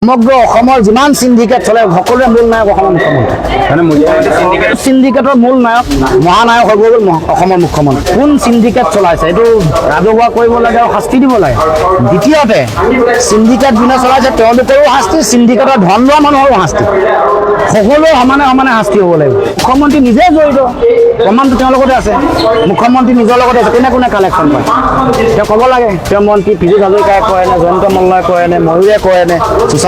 সমগ্ৰ অসমৰ যিমান সিন্ডিকেট চলে সকলোৰে মূল নায়ক অসমৰ মুখ্যমন্ত্ৰী সিন্ডিকেটৰ মূল নায়ক মহানায়ক হৈ গ'ল অসমৰ মুখ্যমন্ত্ৰী কোন সিন্ডিকেট চলাইছে এইটো ৰাজহুৱা কৰিব লাগে আৰু শাস্তি দিব লাগে দ্বিতীয়তে সিন্ডিকেট যোনে চলাইছে তেওঁলোকৰো শাস্তি সিন্ডিকেটৰ ধন লোৱা মানুহৰো শাস্তি সকলোৱে সমানে সমানে শাস্তি হ'ব লাগিব মুখ্যমন্ত্ৰী নিজে জড়িত প্ৰমাণটো তেওঁৰ লগতে আছে মুখ্যমন্ত্ৰী নিজৰ লগতে আছে কোনে কোনে কালেকশ্যন পায় তেওঁ ক'ব লাগে তেওঁ মন্ত্ৰী পীযুষ হাজৰিকাই কয় নে জয়ন্ত মল্লই কয় নে ময়ূৰে কয় নে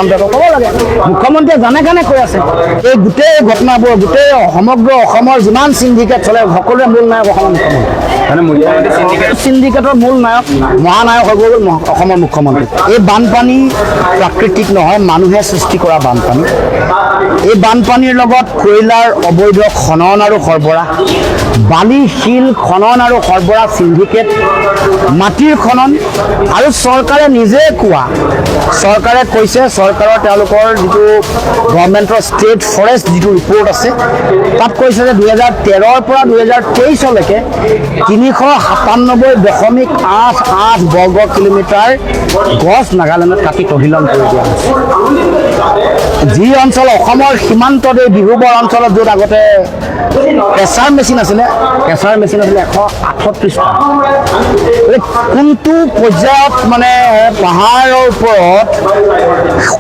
ক'ব লাগে মুখ্যমন্ত্ৰীয়ে জানে কাৰণে কৈ আছে এই গোটেই ঘটনাবোৰ গোটেই সমগ্ৰ অসমৰ যিমান সিন্ডিকেট চলে সকলোৰে মূল নায়ক অসমৰ মুখ্যমন্ত্ৰী সিন্ডিকেটৰ মূল নায়ক মহানায়ক হৈ গ'ল অসমৰ মুখ্যমন্ত্ৰী এই বানপানী প্ৰাকৃতিক নহয় মানুহে সৃষ্টি কৰা বানপানী এই বানপানীৰ লগত কয়লাৰ অবৈধ খনন আৰু সৰবৰাহ বালি শিল খনন আৰু সৰবৰাহ সিন্ডিকেট মাটিৰ খনন আৰু চৰকাৰে নিজে কোৱা চৰকাৰে কৈছে চৰকাৰৰ তেওঁলোকৰ যিটো গভৰ্ণমেণ্টৰ ষ্টেট ফৰেষ্ট যিটো ৰিপৰ্ট আছে তাত কৈছে যে 2013ৰ পৰা 2023লৈকে 397.88 বৰ্গ কিলোমিটাৰ গছ নাগালেণ্ডত কাটি তহিলং কৰি দিয়া হৈছে যি অঞ্চল অসমৰ সীমান্তত এই বিহুবৰ অঞ্চলত য'ত আগতে কেঁচাৰ মেচিন আছিলে 138টা কোনটো পৰ্যায়ত মানে পাহাৰৰ ওপৰত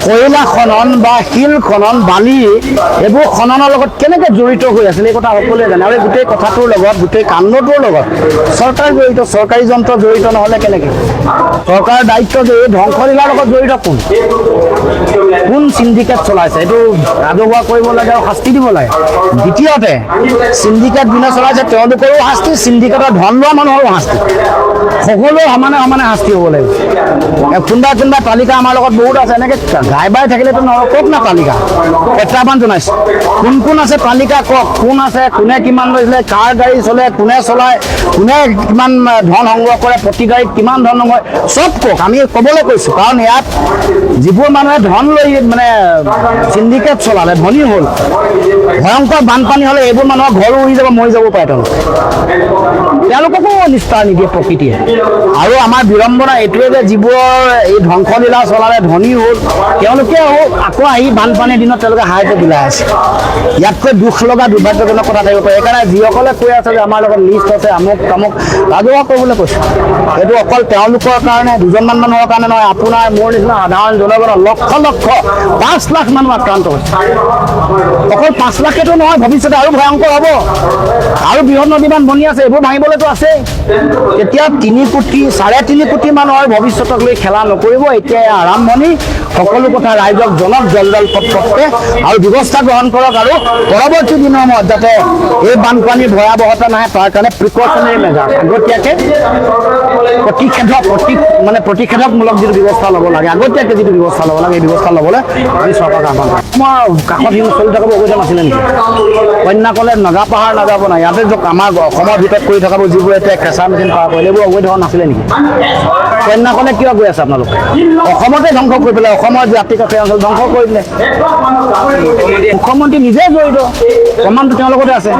কয়লা খনন বা শিল খনন বালি এইবোৰ খননৰ লগত কেনেকৈ জড়িত হৈ আছিল এই কথা সকলোৱে জানে আৰু গোটেই কথাটোৰ লগত গোটেই কাণ্ডটোৰ লগত চৰকাৰ জড়িত চৰকাৰী যন্ত্ৰ জড়িত নহ'লে কেনেকৈ চৰকাৰৰ দায়িত্ব যে এই ধ্বংসলীলাৰ লগত জড়িত কোন সিন্ডিকেট চলাইছে এইটো ৰাজহুৱা কৰিব লাগে আৰু শাস্তি দিব লাগে দ্বিতীয়তে সিন্ডিকেট যোনে চলাইছে তেওঁলোকৰো শাস্তি সিন্ডিকেটৰ ধন লোৱা মানুহৰো শাস্তি সকলোৱে সমানে সমানে শাস্তি হ'ব লাগিব কোনোবা তালিকা আমাৰ লগত বহুত আছে এনেকৈ গাই বাই থাকিলেতো নহয় কওক না তালিকা প্ৰত্যাহ্বান জনাইছে কোন কোন আছে তালিকা কওক কোন আছে কোনে কিমান লৈছিলে কাৰ গাড়ী চলে কোনে চলায় কোনে কিমান ধন সংগ্ৰহ কৰে প্ৰতি গাড়ীত কিমান ধন সংগ্ৰহ চব কওক আমি ক'বলৈ কৈছোঁ কাৰণ ইয়াত যিবোৰ মানুহে ধন লৈ মানে সিন্ডিকেট চলালে ধনী হ'ল ভয়ংকৰ বানপানী হ'লে এইবোৰ মানুহৰ ঘৰো উৰি যাব মৰি যাব পাৰে তেওঁলোককো নিষ্ঠাৰ নিদিয়ে প্ৰকৃতিয়ে আৰু আমাৰ বিড়ম্বনা এইটোৱে যে যিবোৰ এই ধ্বংসলীলা চলালে ধনী হ'ল তেওঁলোকে আকৌ আহি বানপানীৰ দিনত তেওঁলোকে হাইতে বিলাই আছে ইয়াতকৈ দুখ লগা দুৰ্ভাগ্যজনক কথা থাকিব পাৰে সেইকাৰণে যিসকলে কৈ আছে যে আমাৰ লগত লিষ্ট আছে আমুক তামুক ৰাজহুৱা কৰিবলৈ কৈছে এইটো অকল তেওঁলোকৰ কাৰণে দুজনমান মানুহৰ কাৰণে নহয় আপোনাৰ মোৰ নিচিনা সাধাৰণ জনগণৰ লক্ষ লক্ষ 5 লাখ মানুহ আক্ৰান্ত হৈছে অকল 5 লাখেতো নহয় ভৱিষ্যতে আৰু ভয়ংকৰ হ'ব আৰু বৃহৎ নদীমান বনি আছে এইবোৰ ভাঙিবলৈতো আছে এতিয়া 3 কোটি 3.5 কোটি মানুহৰ ভৱিষ্যতক লৈ খেলা নকৰিব এতিয়া আৰম্ভণি সকলো কথা ৰাইজক জনক জলজল পটপটকে আৰু ব্যৱস্থা গ্ৰহণ কৰক আৰু পৰৱৰ্তী দিনৰ সময়ত যাতে এই বানপানীৰ ভয়াৱহতা নাহে তাৰ কাৰণে প্ৰিকশ্যনেৰী মেজাৰ আগতীয়াকৈ প্ৰতিষেধকমূলক যিটো ব্যৱস্থা ল'ব লাগে আগতীয়াকৈ যিটো ব্যৱস্থা ল'ব লাগে এই ব্যৱস্থা ল'বলৈ আমি চৰকাৰক আহ্বান কৰিম আমাৰ কাষত চলি থকাব অবৈধ নাছিলে নেকি কন্যাকলে নগাপাহাৰ নাযাব নাই ইয়াতে আমাৰ অসমৰ ভিতৰত কৰি থকাব যিবোৰ এতিয়া কেঁচা মেচিন পাৰ কৰিলে এইবোৰ অবৈধ নাছিলে নেকি কন্যাকলে কিয় গৈ আছে আপোনালোকে অসমতে ধ্বংস কৰি পেলাই অসমৰ জাতিকাষৰীয়া অঞ্চল ধ্বংস কৰি দিলে মুখ্যমন্ত্ৰী নিজে জড়িত প্ৰমাণটো তেওঁৰ লগতে আছে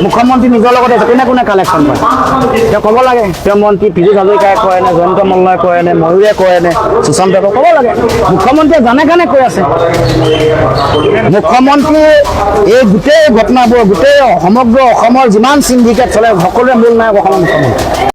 মুখ্যমন্ত্ৰী নিজৰ লগতে আছে কোনে কোনে কালেকশ্যন পায় তেওঁ ক'ব লাগে তেওঁ মন্ত্ৰী পীযুষ হাজৰিকাই কয় নে জয়ন্ত মল্লই কয় নে ময়ূৰে কয় নে সুশান্ত ক'ব লাগে মুখ্যমন্ত্ৰীয়ে জানে কাৰণে কৈ আছে মুখ্যমন্ত্ৰীয়ে এই গোটেই ঘটনাবোৰ গোটেই সমগ্ৰ অসমৰ যিমান সিন্ডিকেট চলে সকলোৰে মূল নায়ক অসমৰ মুখ্যমন্ত্ৰী